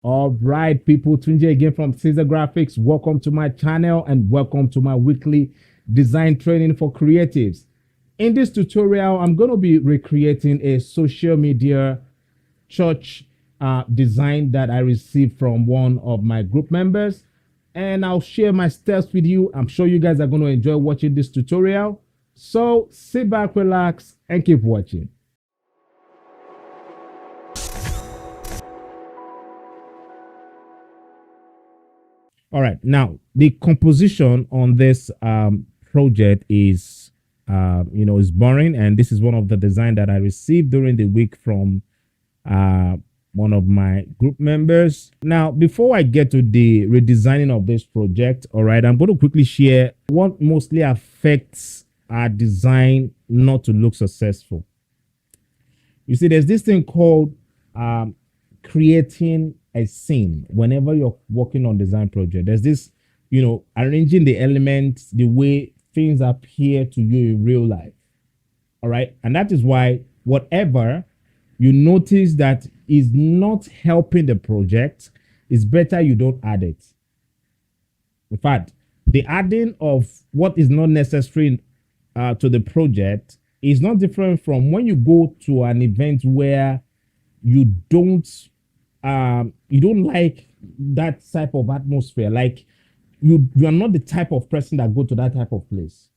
All right, people, Tunji again from Ceasar Graphics. Welcome to my channel and welcome to my weekly design training for creatives. In this tutorial, I'm going to be recreating a social media church design that I received from one of my group members. And I'll share my steps with you. I'm sure you guys are going to enjoy watching this tutorial. So sit back, relax, and keep watching. All right. Now, the composition on this project is, is boring. And this is one of the design that I received during the week from one of my group members. Now, before I get to the redesigning of this project, all right, I'm going to quickly share what mostly affects our design not to look successful. You see, there's this thing called creating a scene. Whenever you're working on design project, there's this, arranging the elements the way things appear to you in real life. All right. And that is why whatever you notice that is not helping the project, it's better you don't add it. In fact, the adding of what is not necessary to the project is not different from when you go to an event where you don't like that type of atmosphere. Like you are not the type of person that go to that type of place.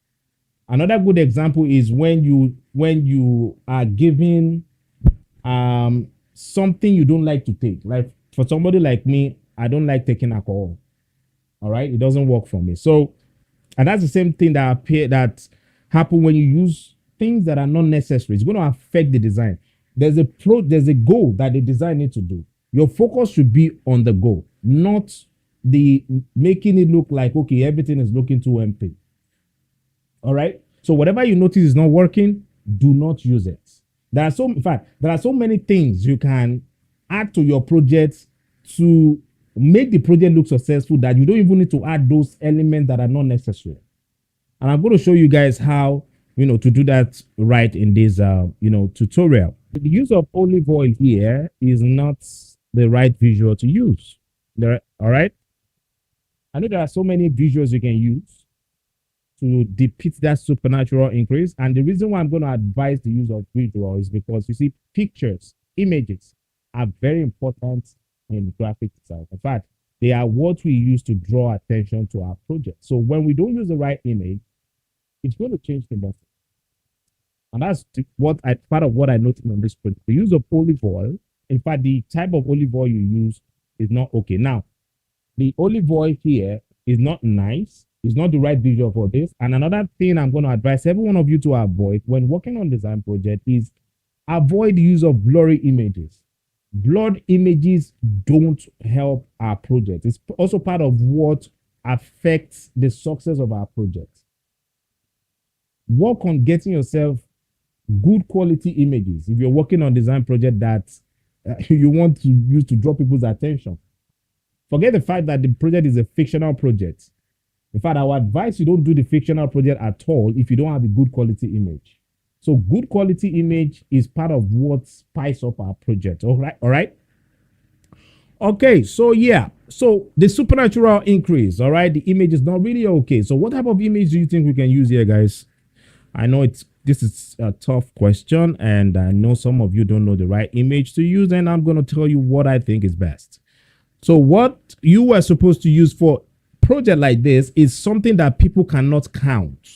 Another good example is when you are giving something you don't like to take. Like for somebody like me, I don't like taking alcohol. All right, it doesn't work for me. So, and that's the same thing that happen when you use things that are not necessary. It's going to affect the design. There's a goal that the design needs to do. Your focus should be on the goal, not the making it look like, okay, everything is looking too empty. All right. So whatever you notice is not working, do not use it. In fact, there are so many things you can add to your project to make the project look successful that you don't even need to add those elements that are not necessary. And I'm going to show you guys how, to do that right in this, tutorial. The use of olive oil here is not the right visual to use. All right. I know there are so many visuals you can use to depict that supernatural increase. And the reason why I'm going to advise the use of visual is because you see, pictures, images are very important in graphic design. In fact, they are what we use to draw attention to our project. So when we don't use the right image, it's going to change the message. And that's part of what I noticed on this project. The use of olive oil, in fact, the type of olive oil you use is not okay. Now, the olive oil here is not nice. It's not the right visual for this. And another thing I'm going to advise every one of you to avoid when working on design project is avoid the use of blurry images. Blurred images don't help our project. It's also part of what affects the success of our project. Work on getting yourself good quality images if you're working on design project that you want to use to draw people's attention. Forget the fact that the project is a fictional project. In fact, I would advise you don't do the fictional project at all if you don't have a good quality image. So good quality image is part of what spices up our project. All right. Okay, so yeah. So the supernatural increase, all right, the image is not really okay. So what type of image do you think we can use here, guys? I know this is a tough question, and I know some of you don't know the right image to use, and I'm going to tell you what I think is best. So what you are supposed to use for project like this is something that people cannot count.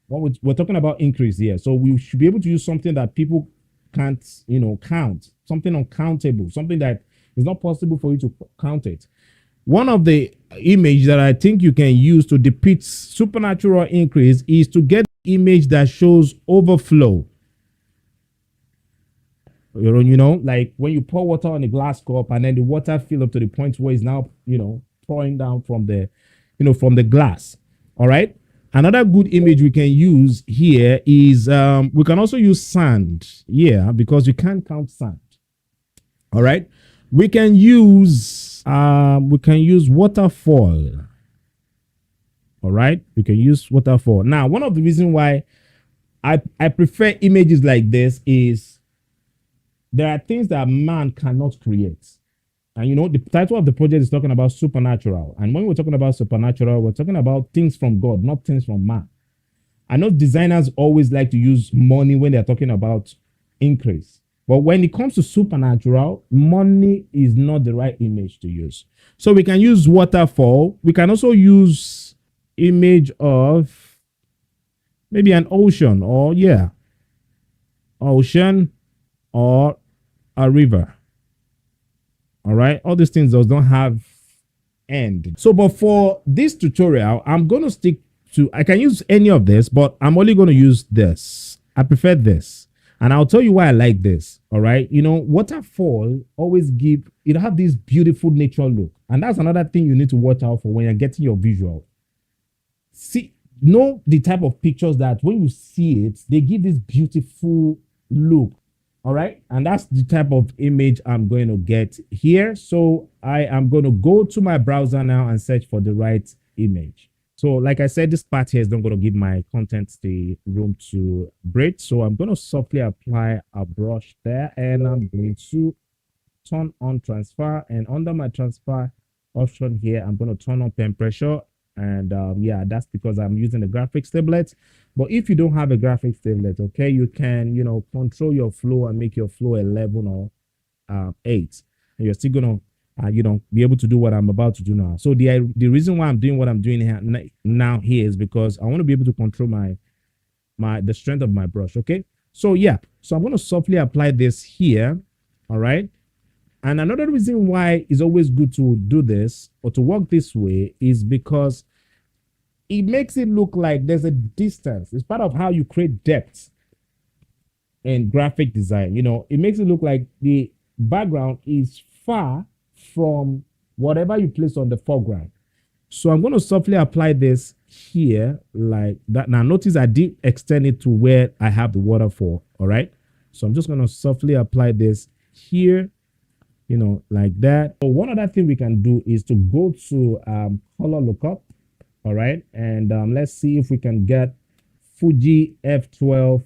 We're talking about increase here. So we should be able to use something that people can't, count, something uncountable, something that is not possible for you to count it. One of the images that I think you can use to depict supernatural increase is to get image that shows overflow. Like when you pour water on a glass cup and then the water fill up to the point where it's now, pouring down from the glass. All right. Another good image we can use here is we can also use sand. Yeah, because you can't count sand. All right. We can use waterfall. All right. We can use waterfall. Now, one of the reasons why I prefer images like this is there are things that man cannot create. And the title of the project is talking about supernatural. And when we're talking about supernatural, we're talking about things from God, not things from man. I know designers always like to use money when they're talking about increase. But when it comes to supernatural, money is not the right image to use. So we can use waterfall. We can also use image of maybe an ocean, or ocean, or a river. All right. All these things don't have end. So, but for this tutorial, I'm going to stick to, I can use any of this, but I'm only going to use this. I prefer this. And I'll tell you why I like this. All right. Waterfall always have this beautiful natural look. And that's another thing you need to watch out for when you're getting your visual. See, know the type of pictures that when you see it, they give this beautiful look. All right. And that's the type of image I'm going to get here. So I am going to go to my browser now and search for the right image. So like I said, this part here is not going to give my content the room to breathe. So I'm going to softly apply a brush there, and I'm going to turn on transfer. And under my transfer option here, I'm going to turn on pen pressure. And yeah, that's because I'm using the Graphix tablet. But if you don't have a Graphix tablet, okay, you can control your flow and make your flow 11 or 8, and you're still gonna be able to do what I'm about to do now. So the reason why I'm doing what I'm doing here is because I want to be able to control the strength of my brush. Okay, so yeah, so I'm going to softly apply this here. All right. And another reason why it's always good to do this or to work this way is because it makes it look like there's a distance. It's part of how you create depth in graphic design. It makes it look like the background is far from whatever you place on the foreground. So I'm going to softly apply this here like that. Now notice I did extend it to where I have the waterfall. All right. So I'm just going to softly apply this here, like that. So one other thing we can do is to go to color lookup. All right. And let's see if we can get Fuji F12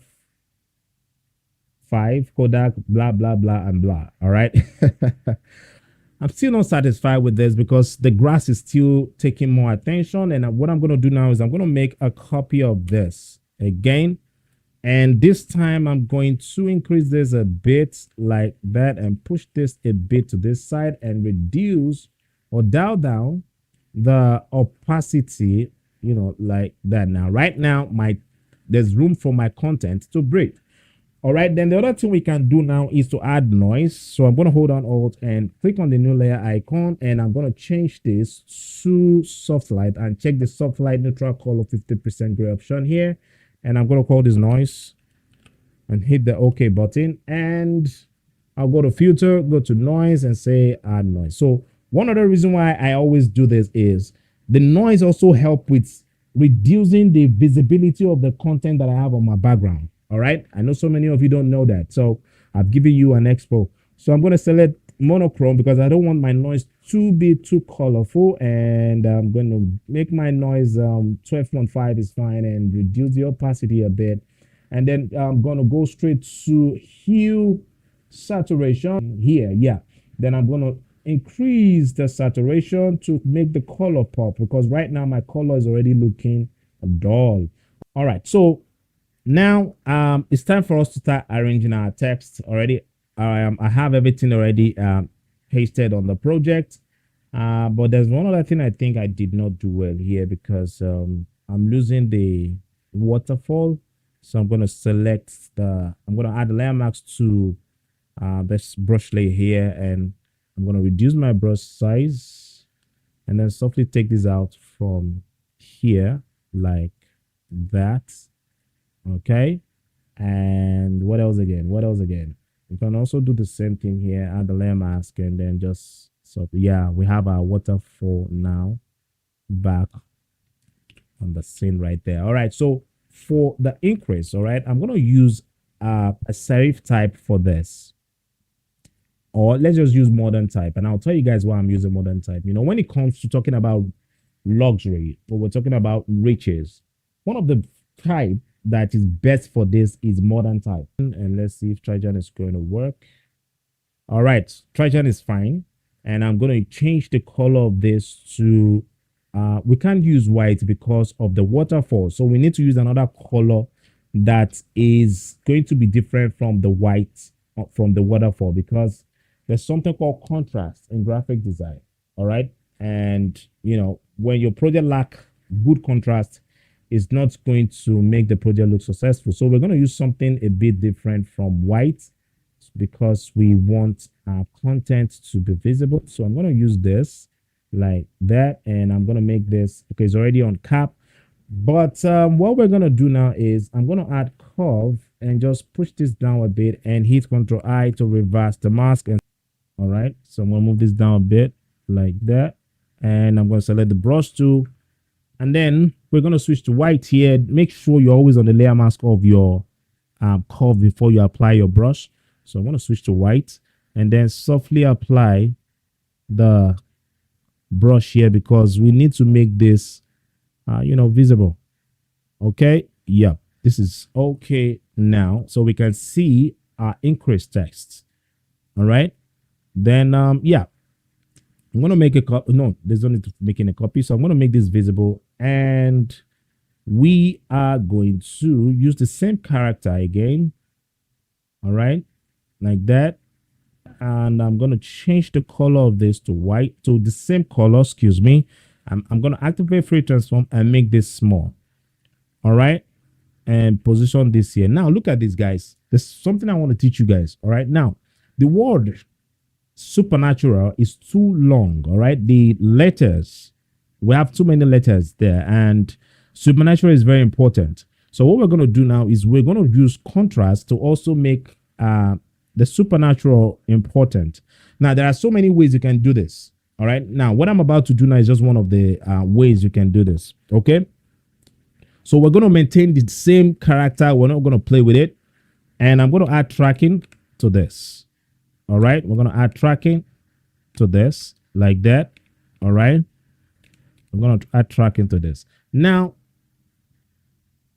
5 Kodak, blah, blah, blah, and blah. All right. I'm still not satisfied with this because the grass is still taking more attention. And what I'm going to do now is I'm going to make a copy of this again. And this time I'm going to increase this a bit like that and push this a bit to this side and reduce or dial down the opacity, like that. Now, right now, there's room for my content to breathe. All right, then the other thing we can do now is to add noise. So I'm going to hold on Alt and click on the new layer icon, and I'm going to change this to soft light and check the soft light neutral color 50% gray option here. And I'm going to call this noise and hit the OK button. And I'll go to filter, go to noise and say add noise. So one other reason why I always do this is the noise also help with reducing the visibility of the content that I have on my background. All right. I know so many of you don't know that. So I've given you an expo. So I'm going to select monochrome because I don't want my noise to be too colorful. And I'm going to make my noise 12.5 is fine and reduce the opacity a bit. And then I'm going to go straight to hue saturation here. Yeah. Then I'm going to increase the saturation to make the color pop because right now my color is already looking dull. All right. So now it's time for us to start arranging our text already. I have everything already pasted on the project, but there's one other thing I think I did not do well here because I'm losing the waterfall. So I'm going to I'm going to add the layer mask to this brush layer here, and I'm going to reduce my brush size and then softly take this out from here like that. Okay, and what else again? You can also do the same thing here, add the layer mask, and then just yeah, we have our waterfall now back on the scene right there. All right, so for the increase, all right, I'm going to use a serif type for this, or let's just use modern type, and I'll tell you guys why I'm using modern type. When it comes to talking about luxury, or we're talking about riches, one of the type that is best for this is modern type. And let's see if Trajan is going to work. All right, Trajan is fine. and I'm going to change the color of this to, we can't use white because of the waterfall. So we need to use another color that is going to be different from the white, from the waterfall, because there's something called contrast in graphic design. All right. And, when your project lack good contrast, it's not going to make the project look successful. So we're going to use something a bit different from white because we want our content to be visible. So I'm going to use this like that, and I'm going to make this, okay, it's already on cap. But what we're going to do now is I'm going to add curve and just push this down a bit and hit Ctrl I to reverse the mask. And all right, so I'm going to move this down a bit like that, and I'm going to select the brush tool, and then we're going to switch to white here. Make sure you're always on the layer mask of your curve before you apply your brush. So I'm going to switch to white and then softly apply the brush here because we need to make this, visible. Okay. Yeah, this is okay now. So we can see our increased text. All right. Then, yeah, I'm going to make a copy. No, there's no need to making a copy. So I'm going to make this visible, and we are going to use the same character again. All right, like that. And I'm going to change the color of this to white, to the same color, excuse me. I'm going to activate free transform and make this small. All right, and position this here. Now look at this, guys. There's something I want to teach you guys. All right, now the word supernatural is too long. All right, the letters, we have too many letters there, and supernatural is very important. So what we're going to do now is we're going to use contrast to also make the supernatural important. Now there are so many ways you can do this. All right, now what I'm about to do now is just one of the ways you can do this. Okay, so we're going to maintain the same character, we're not going to play with it, and I'm going to add tracking to this. All right, we're going to add tracking to this like that. All right, I'm going to add tracking to this. Now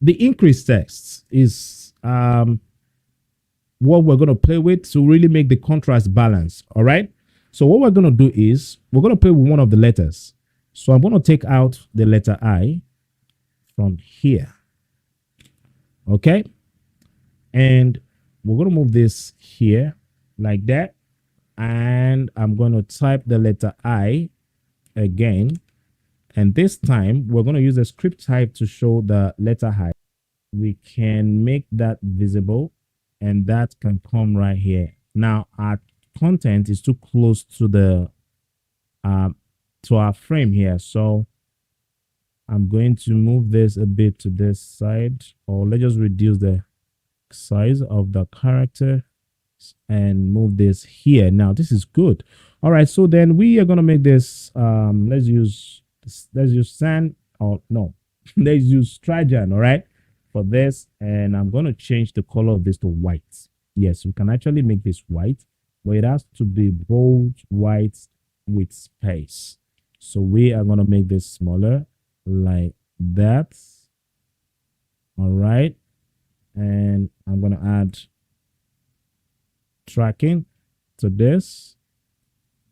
the increased text is what we're going to play with to really make the contrast balance. All right, so what we're going to do is we're going to play with one of the letters. So I'm going to take out the letter I from here. Okay, and we're going to move this here like that, and I'm going to type the letter I again, and this time we're going to use the script type to show the letter height. We can make that visible, and that can come right here. Now our content is too close to the to our frame here, so I'm going to move this a bit to this side, or let's just reduce the size of the character and move this here. Now this is good. All right, so then we are going to make this let's use sand, or no, let's use Trajan, all right, for this, and I'm going to change the color of this to white. Yes, we can actually make this white, but it has to be bold white with space. So we are going to make this smaller like that. All right, and I'm going to add tracking to this.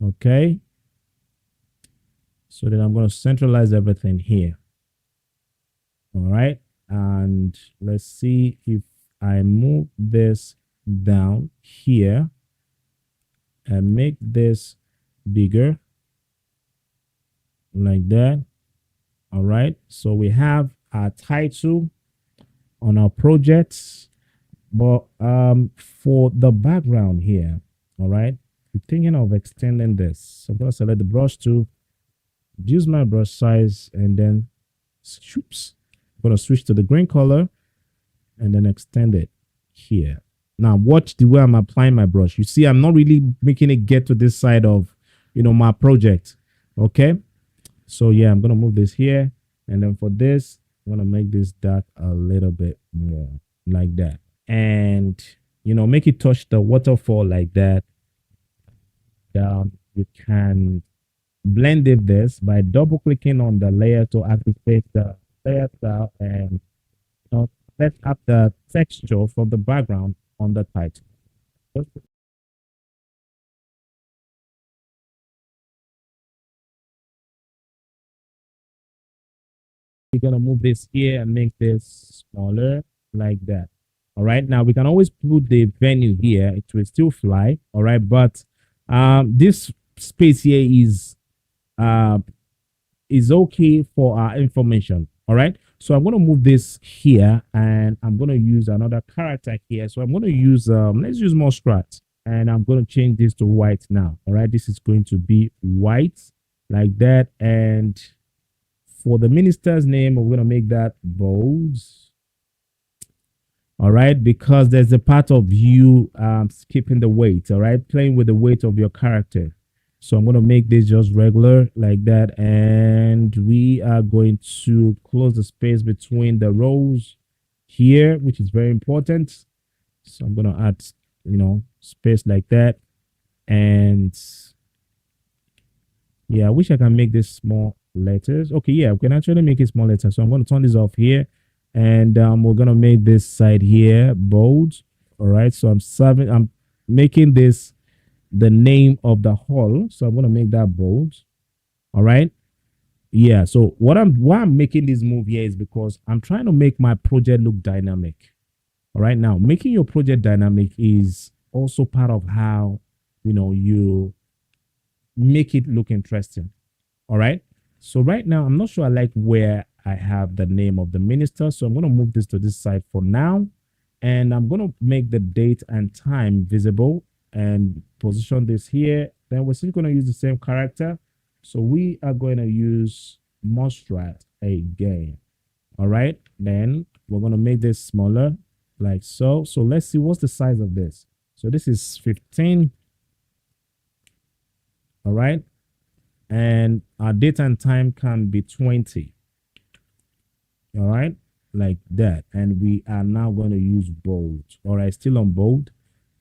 Okay, so then I'm going to centralize everything here. All right, and let's see if I move this down here and make this bigger like that. All right, so we have our title on our projects, but for the background here, all right, I'm thinking of extending this. So I'm going to select the brush tool, use my brush size, and then oops, I'm going to switch to the green color and then extend it here. Now watch the way I'm applying my brush. You see, I'm not really making it get to this side of my project. Okay, so yeah, I'm going to move this here, and then for this I'm going to make this dark a little bit more like that, and make it touch the waterfall like that. You can blend it this by double clicking on the layer to activate the layer style, and set up the texture from the background on the title. We're gonna move this here and make this smaller like that. All right. Now we can always put the venue here. It will still fly. All right. But this space here uh is okay for our information. All right. So I'm going to move this here and I'm going to use another character here. So I'm going to use, let's use more strat and I'm going to change this to white now. All right. This is going to be white like that. And for the minister's name, we're going to make that bold. All right. Because there's a part of you skipping the weight. All right. Playing with the weight of your character. So I'm going to make this just regular like that. And we are going to close the space between the rows here, which is very important. So I'm going to add, space like that. And yeah, I wish I can make this small letters. Okay, yeah, we can actually make it small letters. So I'm going to turn this off here. And we're going to make this side here bold. All right. So I'm making this the name of the hall. So I'm going to make that bold. All right. Yeah. So why I'm making this move here is because I'm trying to make my project look dynamic. All right. Now, making your project dynamic is also part of how, you make it look interesting. All right. So right now, I'm not sure I like where I have the name of the minister. So I'm going to move this to this side for now. And I'm going to make the date and time visible and position this here. Then we're still going to use the same character. So we are going to use Mostrat again. All right. Then we're going to make this smaller like so. So let's see what's the size of this. So this is 15. All right. And our date and time can be 20. All right. Like that. And we are now going to use bold. All right. Still on bold.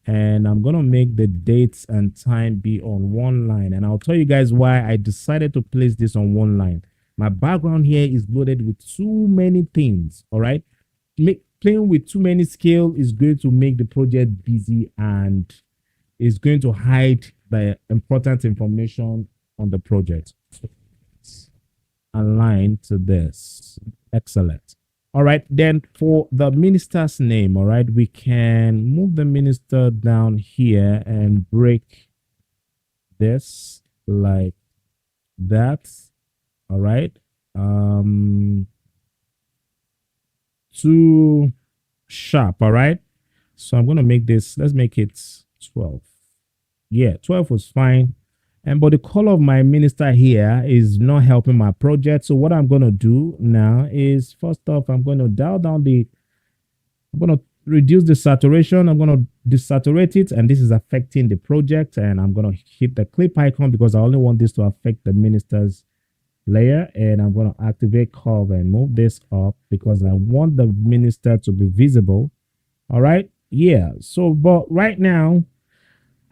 And I'm going to make the dates and time be on one line. And I'll tell you guys why I decided to place this on one line. My background here is loaded with too many things. All right. Playing with too many scale is going to make the project busy and is going to hide the important information on the project. Align to this. Excellent. All right, then for the minister's name, all right, we can move the minister down here and break this like that. All right. Too sharp. All right. So I'm going to make this, let's make it 12. Yeah, 12 was fine. But the color of my minister here is not helping my project. So what I'm going to do now is, first off, I'm going to dial down I'm going to reduce the saturation. I'm going to desaturate it. And this is affecting the project. And I'm going to hit the clip icon because I only want this to affect the minister's layer. And I'm going to activate curve and move this up because I want the minister to be visible. All right. Yeah. So, but right now,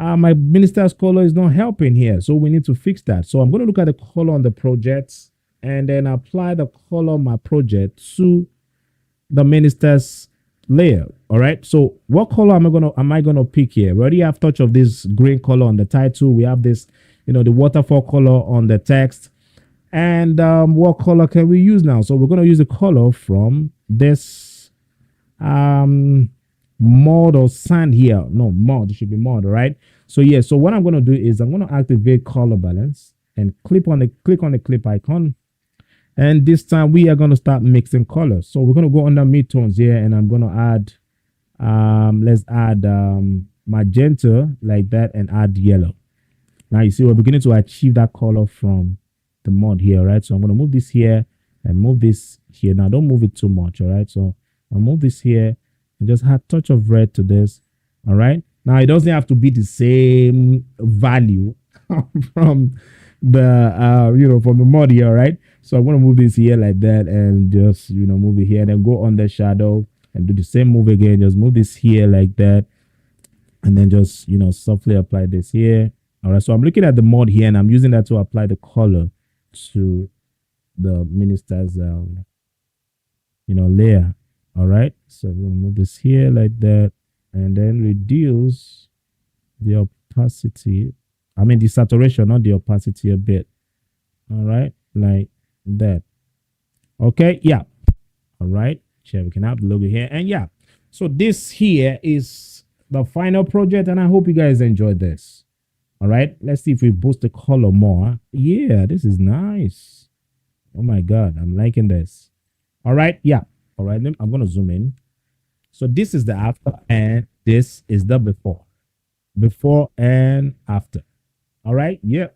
my minister's color is not helping here. So we need to fix that. So I'm going to look at the color on the project and then apply the color of my project to the minister's layer. All right. So what color am I going to pick here? We already have touch of this green color on the title. We have this, the waterfall color on the text. And what color can we use now? So we're going to use the color from this mud or sand here. No, mud. It should be mud. All right. So yeah. So what I'm going to do is I'm going to activate color balance and click on the clip icon. And this time we are going to start mixing colors. So we're going to go under midtones here and I'm going to add, let's add magenta like that and add yellow. Now you see we're beginning to achieve that color from the mud here. Right. So I'm going to move this here and move this here. Now don't move it too much. All right. So I'll move this here and just add a touch of red to this. All right. Now it doesn't have to be the same value from the from the mud here. Right. So I'm going to move this here like that and just move it here and then go on the shadow and do the same move again. Just move this here like that and then just softly apply this here. All right. So I'm looking at the mud here and I'm using that to apply the color to the minister's layer. All right. So we'll move this here like that and then reduce the opacity. I mean the saturation, not the opacity a bit. All right. Like that. Okay, yeah. All right. Sure, we can have the logo here. And yeah, so this here is the final project, and I hope you guys enjoyed this. All right, let's see if we boost the color more. Yeah, this is nice. Oh my God, I'm liking this. All right, yeah. All right, I'm going to zoom in. So this is the after, and this is the before. Before and after. All right, yeah.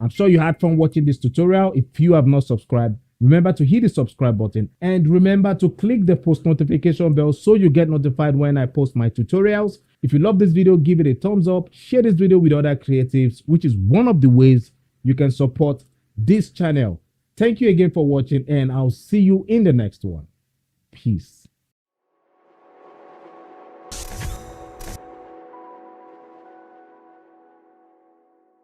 I'm sure you had fun watching this tutorial. If you have not subscribed, remember to hit the subscribe button and remember to click the post notification bell so you get notified when I post my tutorials. If you love this video, give it a thumbs up, share this video with other creatives, which is one of the ways you can support this channel. Thank you again for watching, and I'll see you in the next one. Peace.